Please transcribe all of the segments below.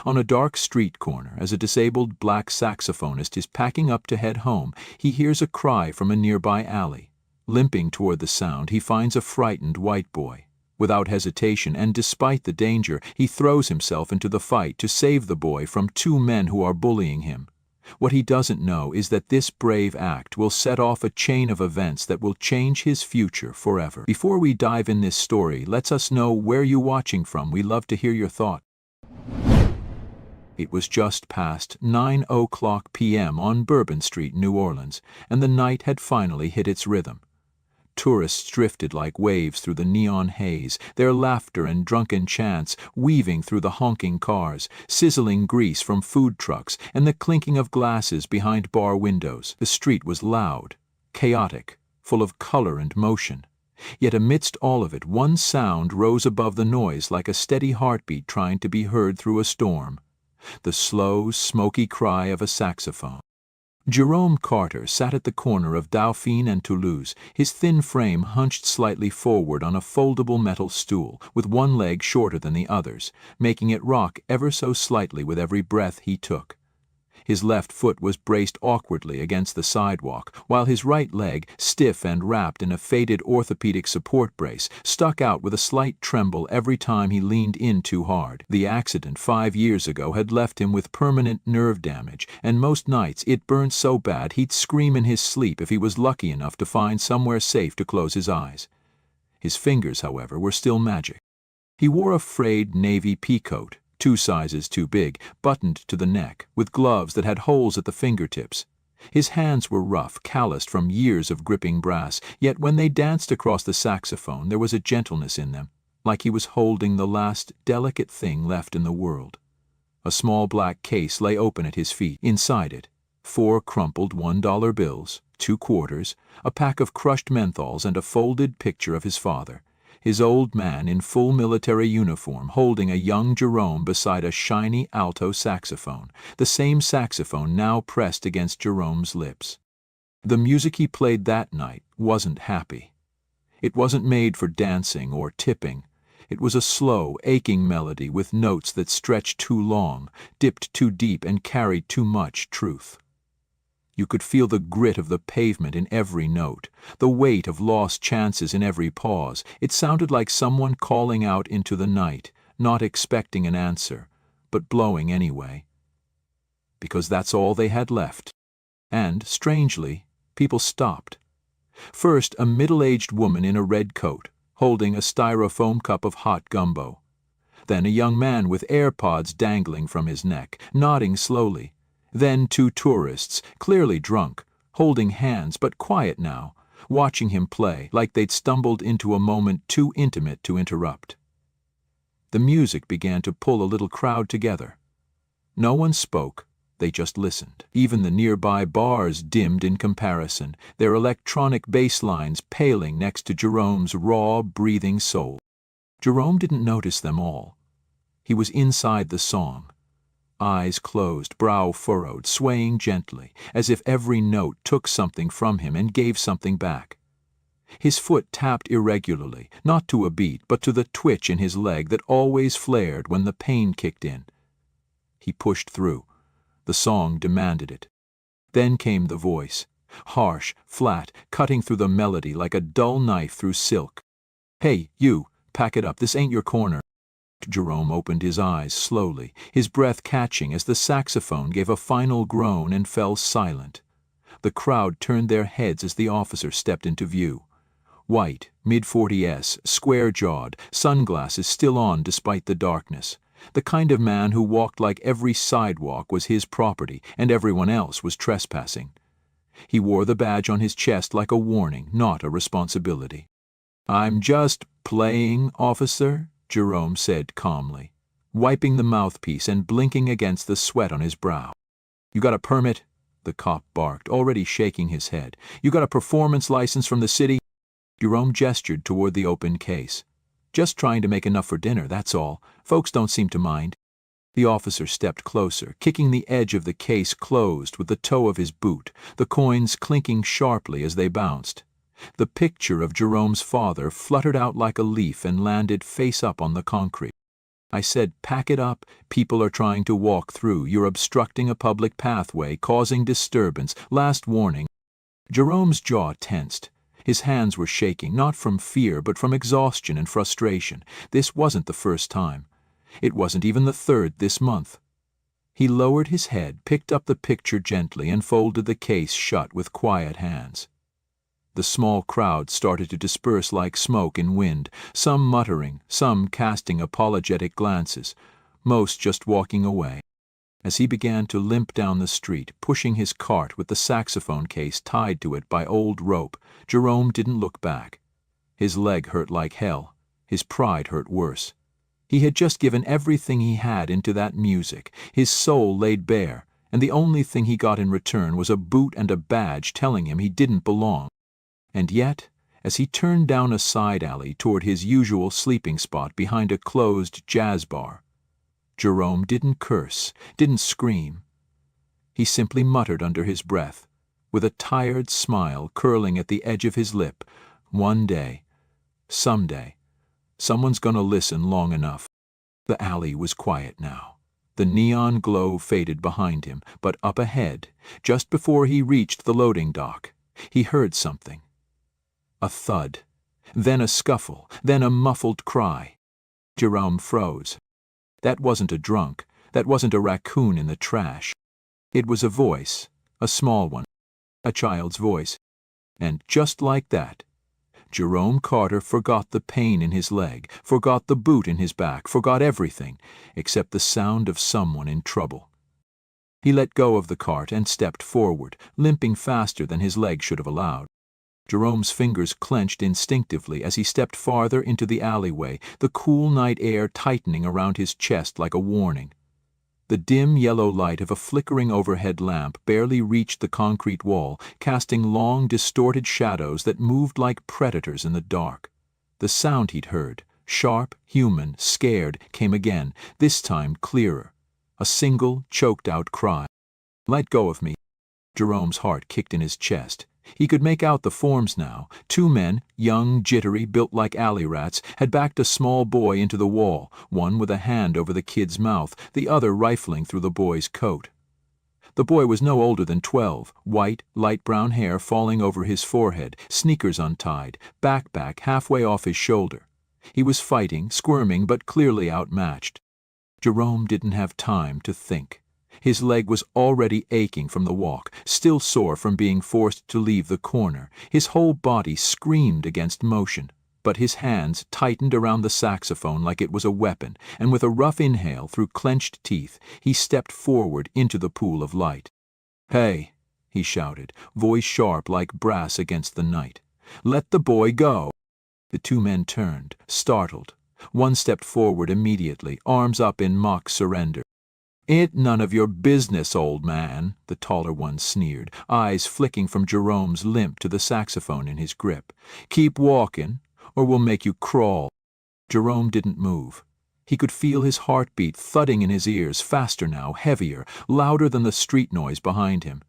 On a dark street corner, as a disabled black saxophonist is packing up to head home, he hears a cry from a nearby alley. Limping toward the sound, he finds a frightened white boy. Without hesitation and despite the danger, he throws himself into the fight to save the boy from two men who are bullying him. What he doesn't know is that this brave act will set off a chain of events that will change his future forever. Before we dive in this story, let us know where you're watching from. We love to hear your thoughts. It was just past 9:00 p.m. on Bourbon Street, New Orleans, and the night had finally hit its rhythm. Tourists drifted like waves through the neon haze, their laughter and drunken chants weaving through the honking cars, sizzling grease from food trucks, and the clinking of glasses behind bar windows. The street was loud, chaotic, full of color and motion. Yet amidst all of it, one sound rose above the noise like a steady heartbeat trying to be heard through a storm: the slow, smoky cry of a saxophone. Jerome Carter sat at the corner of Dauphine and Toulouse, his thin frame hunched slightly forward on a foldable metal stool, with one leg shorter than the others, making it rock ever so slightly with every breath he took. His left foot was braced awkwardly against the sidewalk, while his right leg, stiff and wrapped in a faded orthopedic support brace, stuck out with a slight tremble every time he leaned in too hard. The accident 5 years ago had left him with permanent nerve damage, and most nights it burned so bad he'd scream in his sleep if he was lucky enough to find somewhere safe to close his eyes. His fingers, however, were still magic. He wore a frayed navy peacoat, 2 sizes too big, buttoned to the neck, with gloves that had holes at the fingertips. His hands were rough, calloused from years of gripping brass, yet when they danced across the saxophone there was a gentleness in them, like he was holding the last delicate thing left in the world. A small black case lay open at his feet. Inside it, 4 crumpled $1 bills, 2 quarters, a pack of crushed menthols, and a folded picture of his father, his old man in full military uniform, holding a young Jerome beside a shiny alto saxophone, the same saxophone now pressed against Jerome's lips. The music he played that night wasn't happy. It wasn't made for dancing or tipping. It was a slow, aching melody with notes that stretched too long, dipped too deep, and carried too much truth. You could feel the grit of the pavement in every note, the weight of lost chances in every pause. It sounded like someone calling out into the night, not expecting an answer, but blowing anyway. Because that's all they had left. And, strangely, people stopped. First, a middle-aged woman in a red coat, holding a styrofoam cup of hot gumbo. Then a young man with AirPods dangling from his neck, nodding slowly. Then 2 tourists, clearly drunk, holding hands but quiet now, watching him play like they'd stumbled into a moment too intimate to interrupt. The music began to pull a little crowd together. No one spoke, they just listened. Even the nearby bars dimmed in comparison, their electronic bass lines paling next to Jerome's raw, breathing soul. Jerome didn't notice them all. He was inside the song. Eyes closed, brow furrowed, swaying gently, as if every note took something from him and gave something back. His foot tapped irregularly, not to a beat, but to the twitch in his leg that always flared when the pain kicked in. He pushed through. The song demanded it. Then came the voice, harsh, flat, cutting through the melody like a dull knife through silk. "Hey, you, pack it up, this ain't your corner." Jerome opened his eyes slowly, his breath catching as the saxophone gave a final groan and fell silent. The crowd turned their heads as the officer stepped into view. White, mid-40s, square-jawed, sunglasses still on despite the darkness. The kind of man who walked like every sidewalk was his property and everyone else was trespassing. He wore the badge on his chest like a warning, not a responsibility. "I'm just playing, officer," Jerome said calmly, wiping the mouthpiece and blinking against the sweat on his brow. "You got a permit?" the cop barked, already shaking his head. "You got a performance license from the city?" Jerome gestured toward the open case. "Just trying to make enough for dinner, that's all. Folks don't seem to mind." The officer stepped closer, kicking the edge of the case closed with the toe of his boot, the coins clinking sharply as they bounced. The picture of Jerome's father fluttered out like a leaf and landed face up on the concrete. I said, pack it up. People are trying to walk through. You're obstructing a public pathway, causing disturbance. Last warning. Jerome's jaw tensed. His hands were shaking, not from fear, but from exhaustion and frustration. This wasn't the first time. It wasn't even the third this month. He lowered his head, picked up the picture gently, and folded the case shut with quiet hands. The small crowd started to disperse like smoke in wind, some muttering, some casting apologetic glances, most just walking away. As he began to limp down the street, pushing his cart with the saxophone case tied to it by old rope, Jerome didn't look back. His leg hurt like hell. His pride hurt worse. He had just given everything he had into that music, his soul laid bare, and the only thing he got in return was a boot and a badge telling him he didn't belong. And yet, as he turned down a side alley toward his usual sleeping spot behind a closed jazz bar, Jerome didn't curse, didn't scream. He simply muttered under his breath, with a tired smile curling at the edge of his lip, "One day, someday, someone's gonna listen long enough." The alley was quiet now. The neon glow faded behind him, but up ahead, just before he reached the loading dock, he heard something. A thud, then a scuffle, then a muffled cry. Jerome froze. That wasn't a drunk, that wasn't a raccoon in the trash. It was a voice, a small one, a child's voice. And just like that, Jerome Carter forgot the pain in his leg, forgot the boot in his back, forgot everything, except the sound of someone in trouble. He let go of the cart and stepped forward, limping faster than his leg should have allowed. Jerome's fingers clenched instinctively as he stepped farther into the alleyway, the cool night air tightening around his chest like a warning. The dim yellow light of a flickering overhead lamp barely reached the concrete wall, casting long, distorted shadows that moved like predators in the dark. The sound he'd heard, sharp, human, scared, came again, this time clearer. A single, choked-out cry. "Let go of me." Jerome's heart kicked in his chest. He could make out the forms now. Two men, young, jittery, built like alley rats, had backed a small boy into the wall, one with a hand over the kid's mouth, the other rifling through the boy's coat. The boy was no older than 12, white, light brown hair falling over his forehead, sneakers untied, backpack halfway off his shoulder. He was fighting, squirming, but clearly outmatched. Jerome didn't have time to think. His leg was already aching from the walk, still sore from being forced to leave the corner. His whole body screamed against motion, but his hands tightened around the saxophone like it was a weapon, and with a rough inhale through clenched teeth, he stepped forward into the pool of light. "Hey," he shouted, voice sharp like brass against the night. "Let the boy go." The two men turned, startled. One stepped forward immediately, arms up in mock surrender. "Ain't none of your business, old man," the taller one sneered, eyes flicking from Jerome's limp to the saxophone in his grip. "Keep walking, or we'll make you crawl." Jerome didn't move. He could feel his heartbeat thudding in his ears, faster now, heavier, louder than the street noise behind him.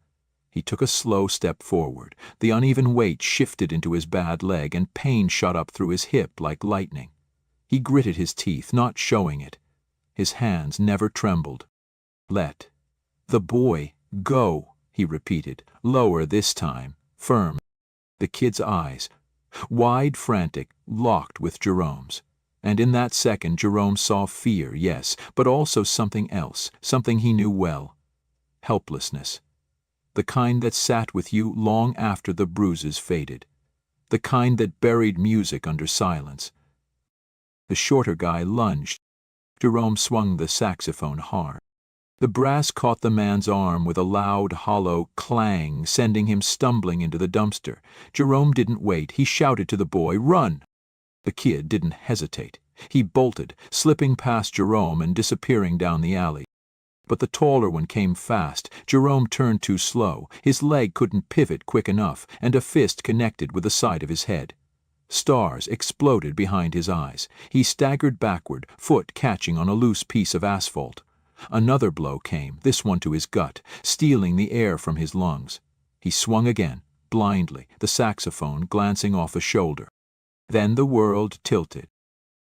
He took a slow step forward. The uneven weight shifted into his bad leg, and pain shot up through his hip like lightning. He gritted his teeth, not showing it. His hands never trembled. "Let the boy go," he repeated, lower this time, firm. The kid's eyes, wide, frantic, locked with Jerome's. And in that second Jerome saw fear, yes, but also something else, something he knew well. Helplessness. The kind that sat with you long after the bruises faded. The kind that buried music under silence. The shorter guy lunged. Jerome swung the saxophone hard. The brass caught the man's arm with a loud, hollow clang, sending him stumbling into the dumpster. Jerome didn't wait. He shouted to the boy, "Run!" The kid didn't hesitate. He bolted, slipping past Jerome and disappearing down the alley. But the taller one came fast. Jerome turned too slow. His leg couldn't pivot quick enough, and a fist connected with the side of his head. Stars exploded behind his eyes. He staggered backward, foot catching on a loose piece of asphalt. Another blow came, this one to his gut, stealing the air from his lungs. He swung again, blindly, the saxophone glancing off a shoulder. Then the world tilted.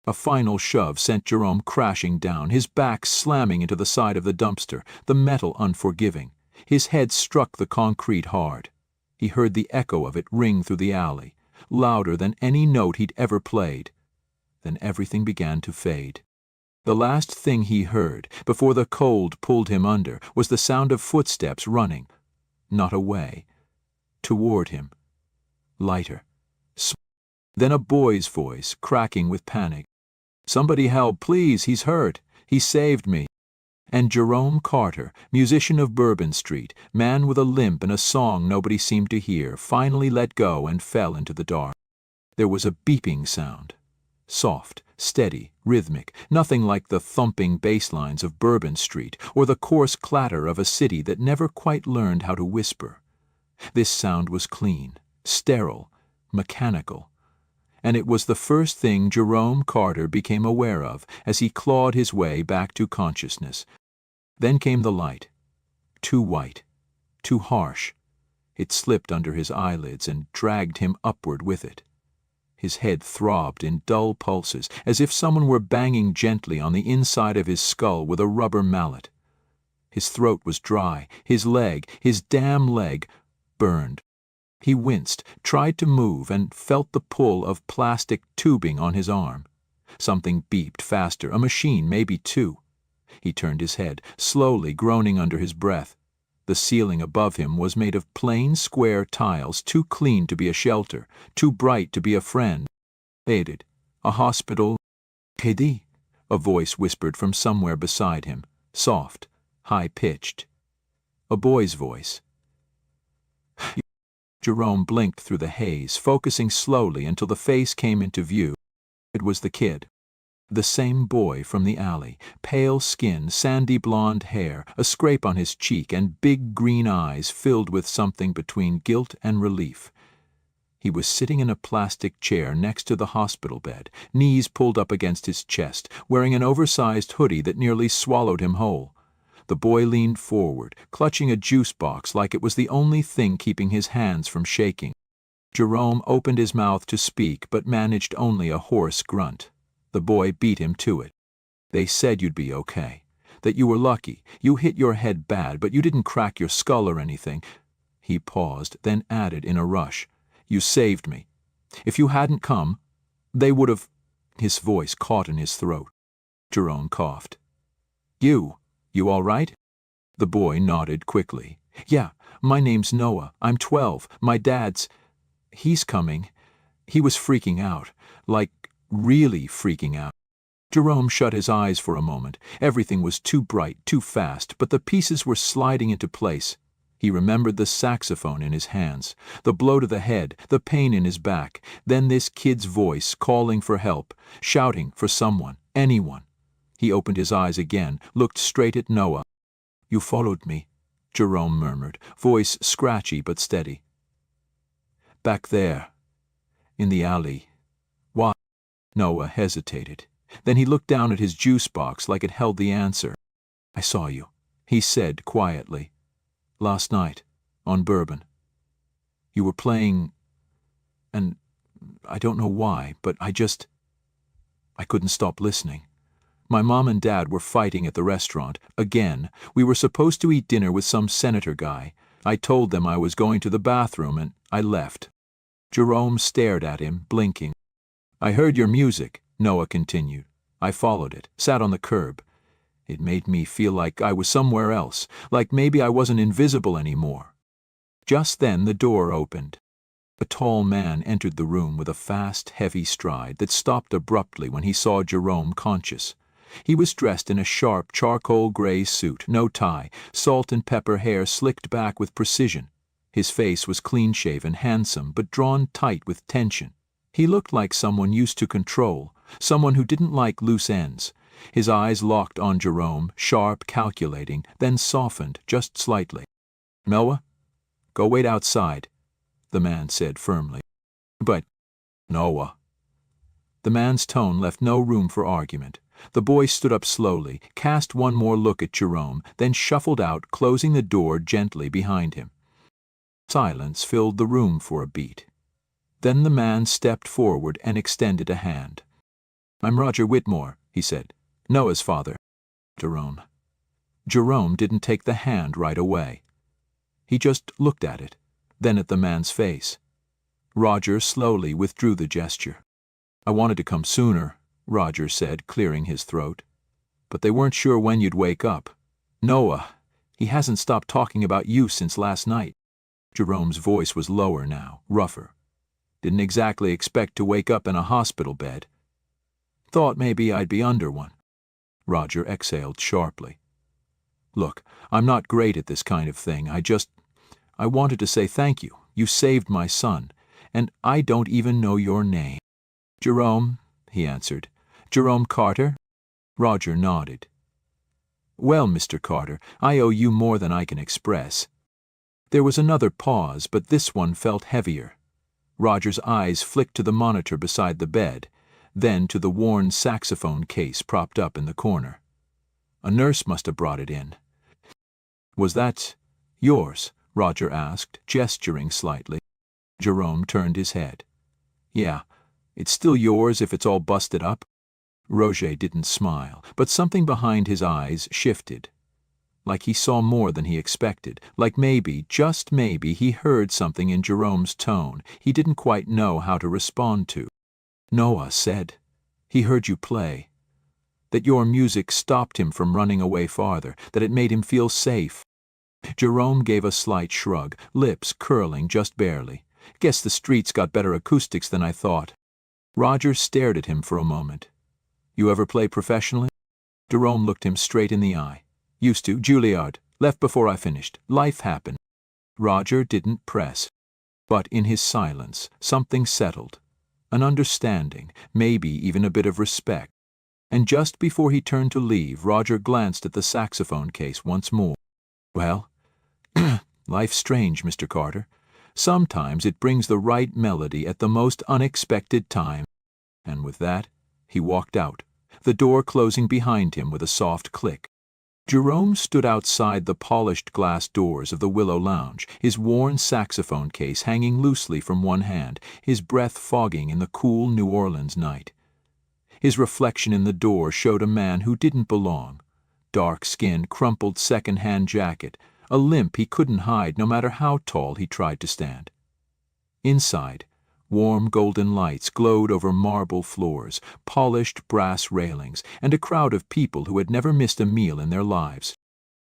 A final shove sent Jerome crashing down, his back slamming into the side of the dumpster, the metal unforgiving. His head struck the concrete hard. He heard the echo of it ring through the alley, louder than any note he'd ever played. Then everything began to fade. The last thing he heard, before the cold pulled him under, was the sound of footsteps running, not away, toward him. Lighter. Then a boy's voice, cracking with panic. "Somebody help, please, he's hurt. He saved me." And Jerome Carter, musician of Bourbon Street, man with a limp and a song nobody seemed to hear, finally let go and fell into the dark. There was a beeping sound. Soft, steady, rhythmic, nothing like the thumping bass lines of Bourbon Street or the coarse clatter of a city that never quite learned how to whisper. This sound was clean, sterile, mechanical. And it was the first thing Jerome Carter became aware of as he clawed his way back to consciousness. Then came the light. Too white, too harsh. It slipped under his eyelids and dragged him upward with it. His head throbbed in dull pulses, as if someone were banging gently on the inside of his skull with a rubber mallet. His throat was dry, his leg, his damn leg, burned. He winced, tried to move, and felt the pull of plastic tubing on his arm. Something beeped faster, a machine, maybe two. He turned his head, slowly groaning under his breath. The ceiling above him was made of plain, square tiles, too clean to be a shelter, too bright to be a friend. Faded. A hospital. "Kedi," a voice whispered from somewhere beside him, soft, high-pitched. A boy's voice. Jerome blinked through the haze, focusing slowly until the face came into view. It was the kid. The same boy from the alley, pale skin, sandy blonde hair, a scrape on his cheek, and big green eyes filled with something between guilt and relief. He was sitting in a plastic chair next to the hospital bed, knees pulled up against his chest, wearing an oversized hoodie that nearly swallowed him whole. The boy leaned forward, clutching a juice box like it was the only thing keeping his hands from shaking. Jerome opened his mouth to speak, but managed only a hoarse grunt. The boy beat him to it. "They said you'd be okay. That you were lucky. You hit your head bad, but you didn't crack your skull or anything." He paused, then added in a rush, "You saved me. If you hadn't come, they would have—" His voice caught in his throat. Jerome coughed. You all right?" The boy nodded quickly. "Yeah, my name's Noah. I'm 12. My dad's... He's coming." He was freaking out. Like, really freaking out. Jerome shut his eyes for a moment. Everything was too bright, too fast, but the pieces were sliding into place. He remembered the saxophone in his hands, the blow to the head, the pain in his back, then this kid's voice calling for help, shouting for someone, anyone. He opened his eyes again, looked straight at Noah. "You followed me," Jerome murmured, voice scratchy but steady. "Back there, in the alley. Why?" Noah hesitated. Then he looked down at his juice box like it held the answer. "I saw you," he said quietly. "Last night, on Bourbon. You were playing, and I don't know why, but I couldn't stop listening. My mom and dad were fighting at the restaurant. Again, we were supposed to eat dinner with some senator guy. I told them I was going to the bathroom and I left." Jerome stared at him, blinking. "I heard your music," Noah continued. "I followed it, sat on the curb. It made me feel like I was somewhere else, like maybe I wasn't invisible anymore." Just then the door opened. A tall man entered the room with a fast, heavy stride that stopped abruptly when he saw Jerome conscious. He was dressed in a sharp charcoal gray suit, no tie, salt and pepper hair slicked back with precision. His face was clean-shaven, handsome, but drawn tight with tension. He looked like someone used to control, someone who didn't like loose ends. His eyes locked on Jerome, sharp, calculating, then softened just slightly. "Noah, go wait outside," the man said firmly. "But, Noah." The man's tone left no room for argument. The boy stood up slowly, cast one more look at Jerome, then shuffled out, closing the door gently behind him. Silence filled the room for a beat. Then the man stepped forward and extended a hand. "I'm Roger Whitmore," he said. "Noah's father. Jerome." Jerome didn't take the hand right away. He just looked at it, then at the man's face. Roger slowly withdrew the gesture. "I wanted to come sooner," Roger said, clearing his throat. "But they weren't sure when you'd wake up. Noah, he hasn't stopped talking about you since last night." Jerome's voice was lower now, rougher. "Didn't exactly expect to wake up in a hospital bed. Thought maybe I'd be under one." Roger exhaled sharply. "Look, I'm not great at this kind of thing. I wanted to say thank you. You saved my son. And I don't even know your name." "Jerome," he answered. "Jerome Carter?" Roger nodded. "Well, Mr. Carter, I owe you more than I can express." There was another pause, but this one felt heavier. Roger's eyes flicked to the monitor beside the bed, then to the worn saxophone case propped up in the corner. "A nurse must have brought it in." "Was that yours?" Roger asked, gesturing slightly. Jerome turned his head. "Yeah, it's still yours if it's all busted up." Roger didn't smile, but something behind his eyes shifted. Like he saw more than he expected, like maybe, just maybe, he heard something in Jerome's tone he didn't quite know how to respond to. "Noah said he heard you play. That your music stopped him from running away farther, that it made him feel safe." Jerome gave a slight shrug, lips curling just barely. "Guess the streets got better acoustics than I thought." Roger stared at him for a moment. "You ever play professionally?" Jerome looked him straight in the eye. "Used to, Juilliard. Left before I finished. Life happened." Roger didn't press. But in his silence, something settled. An understanding, maybe even a bit of respect. And just before he turned to leave, Roger glanced at the saxophone case once more. "Well, life's strange, Mr. Carter. Sometimes it brings the right melody at the most unexpected time." And with that, he walked out, the door closing behind him with a soft click. Jerome stood outside the polished glass doors of the Willow Lounge, his worn saxophone case hanging loosely from one hand, his breath fogging in the cool New Orleans night. His reflection in the door showed a man who didn't belong. Dark skin, crumpled second-hand jacket, a limp he couldn't hide no matter how tall he tried to stand. Inside, warm golden lights glowed over marble floors, polished brass railings, and a crowd of people who had never missed a meal in their lives.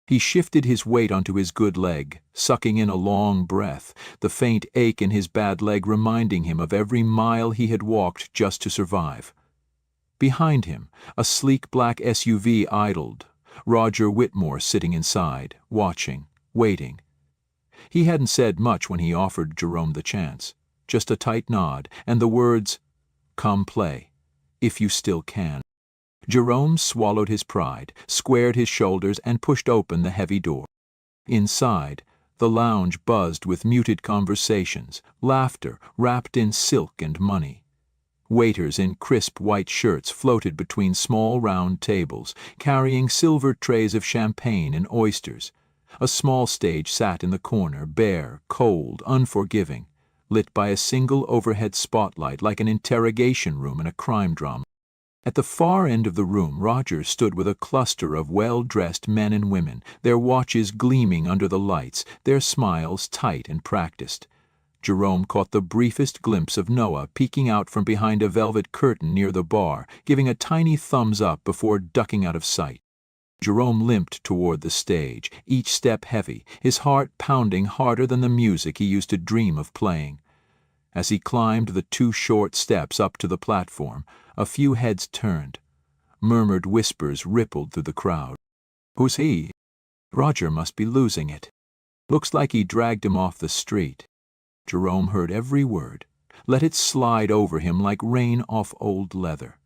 He shifted his weight onto his good leg, sucking in a long breath, the faint ache in his bad leg reminding him of every mile he had walked just to survive. Behind him, a sleek black SUV idled, Roger Whitmore sitting inside, watching, waiting. He hadn't said much when he offered Jerome the chance. Just a tight nod, and the words, "Come play, if you still can." Jerome swallowed his pride, squared his shoulders, and pushed open the heavy door. Inside, the lounge buzzed with muted conversations, laughter wrapped in silk and money. Waiters in crisp white shirts floated between small round tables, carrying silver trays of champagne and oysters. A small stage sat in the corner, bare, cold, unforgiving, lit by a single overhead spotlight like an interrogation room in a crime drama. At the far end of the room, Roger stood with a cluster of well-dressed men and women, their watches gleaming under the lights, their smiles tight and practiced. Jerome caught the briefest glimpse of Noah peeking out from behind a velvet curtain near the bar, giving a tiny thumbs up before ducking out of sight. Jerome limped toward the stage, each step heavy, his heart pounding harder than the music he used to dream of playing. As he climbed the 2 short steps up to the platform, a few heads turned. Murmured whispers rippled through the crowd. "Who's he? Roger must be losing it. Looks like he dragged him off the street." Jerome heard every word, let it slide over him like rain off old leather.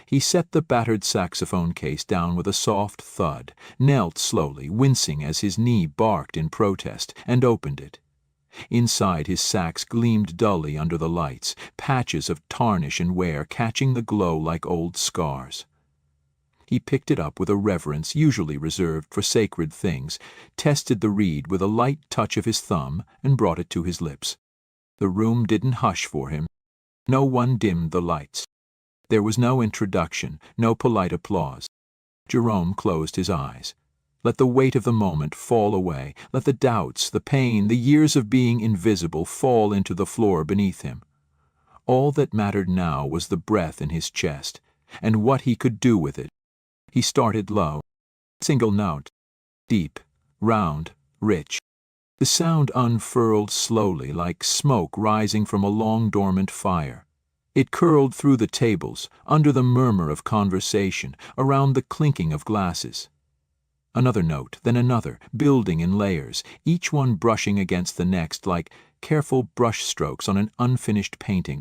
He set the battered saxophone case down with a soft thud, knelt slowly, wincing as his knee barked in protest, and opened it. Inside, his sax gleamed dully under the lights, patches of tarnish and wear catching the glow like old scars. He picked it up with a reverence usually reserved for sacred things, tested the reed with a light touch of his thumb, and brought it to his lips. The room didn't hush for him. No one dimmed the lights. There was no introduction, no polite applause. Jerome closed his eyes. Let the weight of the moment fall away. Let the doubts, the pain, the years of being invisible fall into the floor beneath him. All that mattered now was the breath in his chest, and what he could do with it. He started low. Single note. Deep, round, rich. The sound unfurled slowly like smoke rising from a long dormant fire. It curled through the tables, under the murmur of conversation, around the clinking of glasses. Another note, then another, building in layers, each one brushing against the next like careful brushstrokes on an unfinished painting.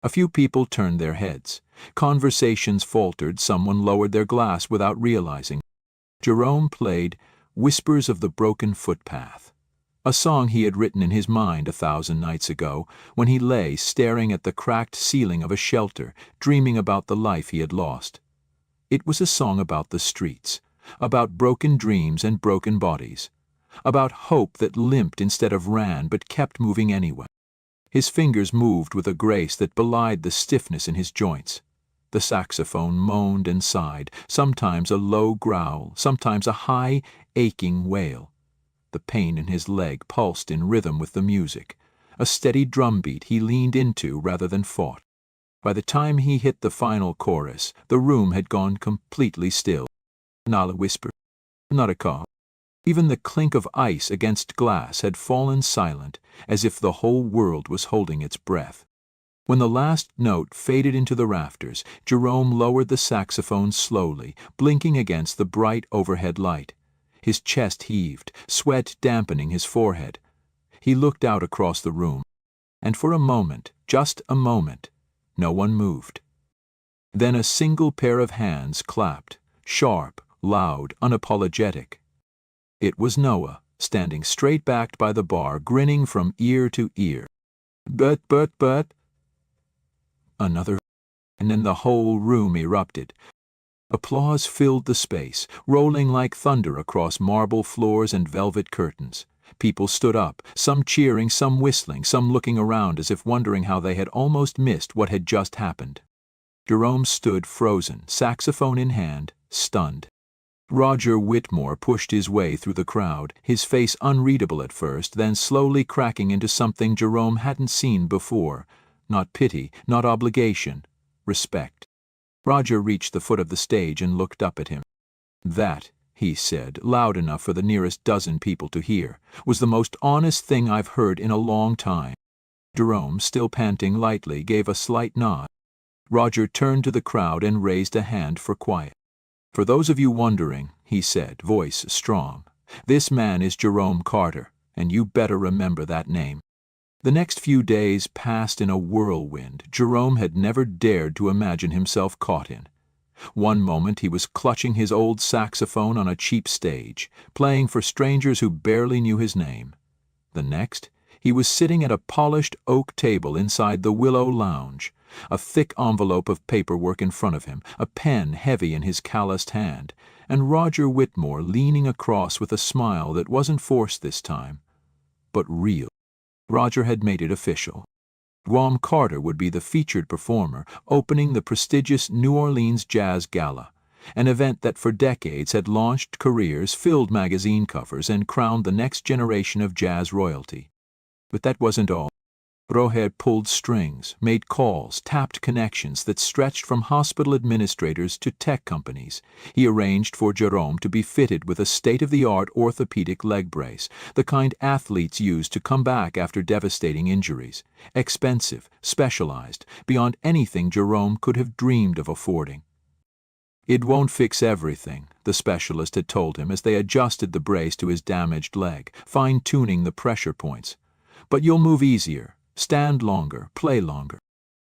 A few people turned their heads. Conversations faltered, someone lowered their glass without realizing. Jerome played Whispers of the Broken Footpath, a song he had written in his mind 1,000 nights ago, when he lay staring at the cracked ceiling of a shelter, dreaming about the life he had lost. It was a song about the streets, about broken dreams and broken bodies, about hope that limped instead of ran but kept moving anyway. His fingers moved with a grace that belied the stiffness in his joints. The saxophone moaned and sighed, sometimes a low growl, sometimes a high, aching wail. The pain in his leg pulsed in rhythm with the music, a steady drumbeat he leaned into rather than fought. By the time he hit the final chorus, the room had gone completely still. Not a whisper, not a cough. Even the clink of ice against glass had fallen silent, as if the whole world was holding its breath. When the last note faded into the rafters, Jerome lowered the saxophone slowly, blinking against the bright overhead light. His chest heaved, sweat dampening his forehead. He looked out across the room, and for a moment, just a moment, no one moved. Then a single pair of hands clapped, sharp, loud, unapologetic. It was Noah, standing straight-backed by the bar, grinning from ear to ear. But. Another, and then the whole room erupted. Applause filled the space, rolling like thunder across marble floors and velvet curtains. People stood up, some cheering, some whistling, some looking around as if wondering how they had almost missed what had just happened. Jerome stood frozen, saxophone in hand, stunned. Roger Whitmore pushed his way through the crowd, his face unreadable at first, then slowly cracking into something Jerome hadn't seen before. Not pity, not obligation, respect. Roger reached the foot of the stage and looked up at him. That, he said, loud enough for the nearest dozen people to hear, was the most honest thing I've heard in a long time. Jerome, still panting lightly, gave a slight nod. Roger turned to the crowd and raised a hand for quiet. For those of you wondering, he said, voice strong, this man is Jerome Carter, and you better remember that name. The next few days passed in a whirlwind Jerome had never dared to imagine himself caught in. One moment he was clutching his old saxophone on a cheap stage, playing for strangers who barely knew his name. The next, he was sitting at a polished oak table inside the Willow Lounge, a thick envelope of paperwork in front of him, a pen heavy in his calloused hand, and Roger Whitmore leaning across with a smile that wasn't forced this time, but real. Roger had made it official. Jerome Carter would be the featured performer, opening the prestigious New Orleans Jazz Gala, an event that for decades had launched careers, filled magazine covers, and crowned the next generation of jazz royalty. But that wasn't all. Roger pulled strings, made calls, tapped connections that stretched from hospital administrators to tech companies. He arranged for Jerome to be fitted with a state-of-the-art orthopedic leg brace, the kind athletes use to come back after devastating injuries. Expensive, specialized, beyond anything Jerome could have dreamed of affording. It won't fix everything, the specialist had told him as they adjusted the brace to his damaged leg, fine-tuning the pressure points. But you'll move easier. Stand longer, play longer.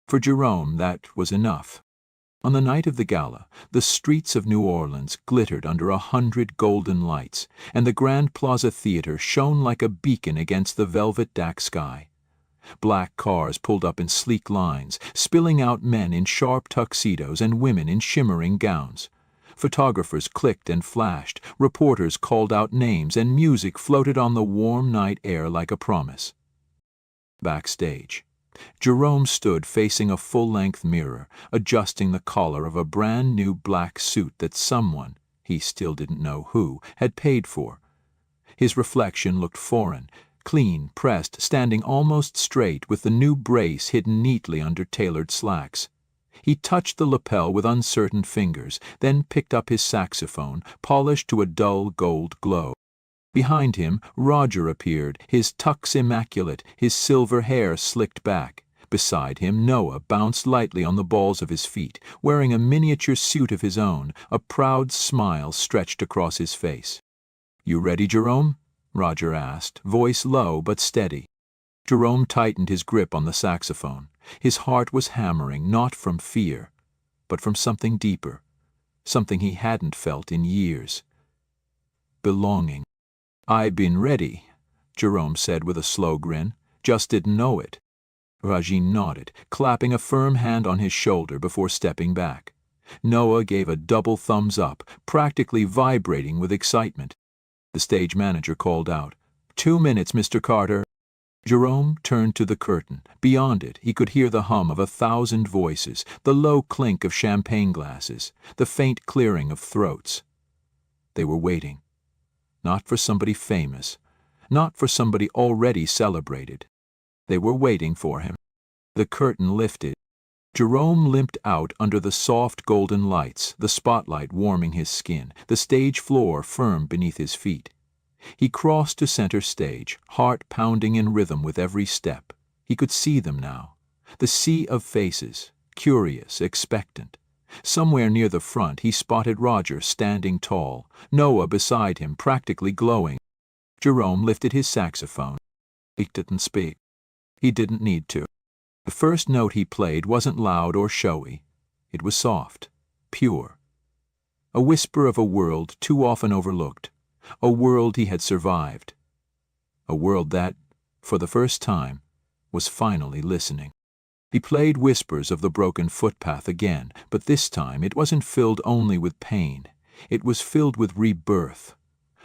For Jerome, that was enough. On the night of the gala, the streets of New Orleans glittered under 100 golden lights, and the Grand Plaza Theater shone like a beacon against the velvet dark sky. Black cars pulled up in sleek lines, spilling out men in sharp tuxedos and women in shimmering gowns. Photographers clicked and flashed, reporters called out names, and music floated on the warm night air like a promise. Backstage. Jerome stood facing a full-length mirror, adjusting the collar of a brand-new black suit that someone, he still didn't know who, had paid for. His reflection looked foreign, clean, pressed, standing almost straight with the new brace hidden neatly under tailored slacks. He touched the lapel with uncertain fingers, then picked up his saxophone, polished to a dull gold glow. Behind him, Roger appeared, his tux immaculate, his silver hair slicked back. Beside him, Noah bounced lightly on the balls of his feet, wearing a miniature suit of his own, a proud smile stretched across his face. "You ready, Jerome?" Roger asked, voice low but steady. Jerome tightened his grip on the saxophone. His heart was hammering, not from fear, but from something deeper, something he hadn't felt in years. Belonging. "I've been ready," Jerome said with a slow grin. "Just didn't know it." Rajin nodded, clapping a firm hand on his shoulder before stepping back. Noah gave a double thumbs up, practically vibrating with excitement. The stage manager called out, "2 minutes, Mr. Carter." Jerome turned to the curtain. Beyond it, he could hear the hum of 1,000 voices, the low clink of champagne glasses, the faint clearing of throats. They were waiting. Not for somebody famous, not for somebody already celebrated. They were waiting for him. The curtain lifted. Jerome limped out under the soft golden lights, the spotlight warming his skin, the stage floor firm beneath his feet. He crossed to center stage, heart pounding in rhythm with every step. He could see them now. The sea of faces, curious, expectant. Somewhere near the front he spotted Roger standing tall, Noah beside him practically glowing. Jerome lifted his saxophone. He didn't speak. He didn't need to. The first note he played wasn't loud or showy. It was soft, pure. A whisper of a world too often overlooked. A world he had survived. A world that, for the first time, was finally listening. He played whispers of the broken footpath again, but this time it wasn't filled only with pain. It was filled with rebirth.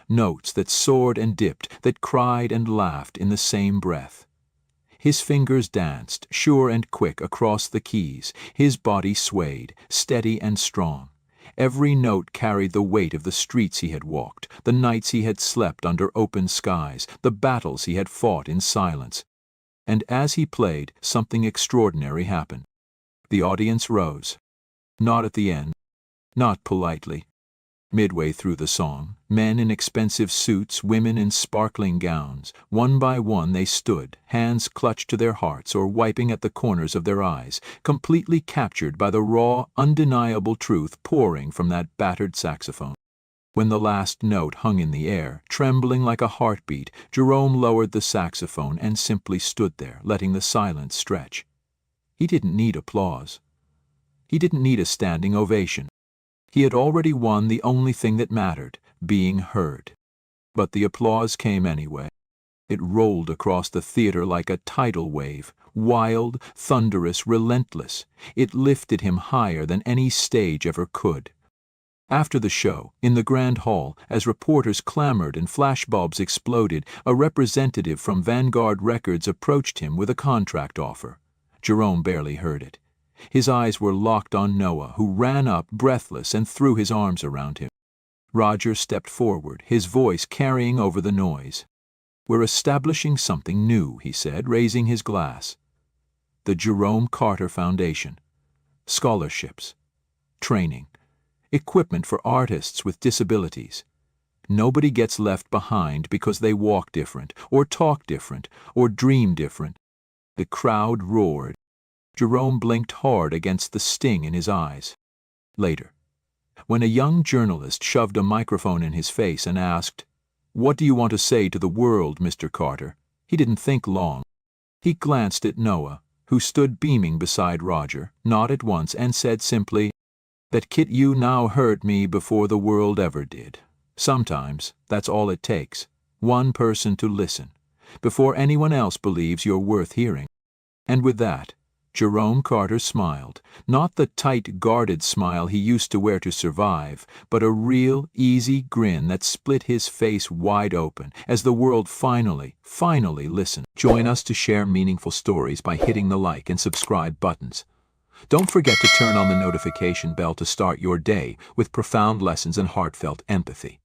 Notes that soared and dipped, that cried and laughed in the same breath. His fingers danced, sure and quick, across the keys. His body swayed, steady and strong. Every note carried the weight of the streets he had walked, the nights he had slept under open skies, the battles he had fought in silence. And as he played, something extraordinary happened. The audience rose. Not at the end, not politely. Midway through the song, men in expensive suits, women in sparkling gowns, one by one they stood, hands clutched to their hearts or wiping at the corners of their eyes, completely captured by the raw, undeniable truth pouring from that battered saxophone. When the last note hung in the air, trembling like a heartbeat, Jerome lowered the saxophone and simply stood there, letting the silence stretch. He didn't need applause. He didn't need a standing ovation. He had already won the only thing that mattered, being heard. But the applause came anyway. It rolled across the theater like a tidal wave, wild, thunderous, relentless. It lifted him higher than any stage ever could. After the show, in the grand hall, as reporters clamored and flashbulbs exploded, a representative from Vanguard Records approached him with a contract offer. Jerome barely heard it. His eyes were locked on Noah, who ran up, breathless, and threw his arms around him. Roger stepped forward, his voice carrying over the noise. "We're establishing something new," he said, raising his glass. "The Jerome Carter Foundation. Scholarships. Training. Equipment for artists with disabilities. Nobody gets left behind because they walk different, or talk different, or dream different." The crowd roared. Jerome blinked hard against the sting in his eyes. Later, when a young journalist shoved a microphone in his face and asked, "What do you want to say to the world, Mr. Carter?" he didn't think long. He glanced at Noah, who stood beaming beside Roger, nodded once, and said simply, "That Kit you now heard me before the world ever did. Sometimes that's all it takes, one person to listen, before anyone else believes you're worth hearing." And with that, Jerome Carter smiled, not the tight, guarded smile he used to wear to survive, but a real, easy grin that split his face wide open as the world finally listened. Join us to share meaningful stories by hitting the like and subscribe buttons. Don't forget to turn on the notification bell to start your day with profound lessons and heartfelt empathy.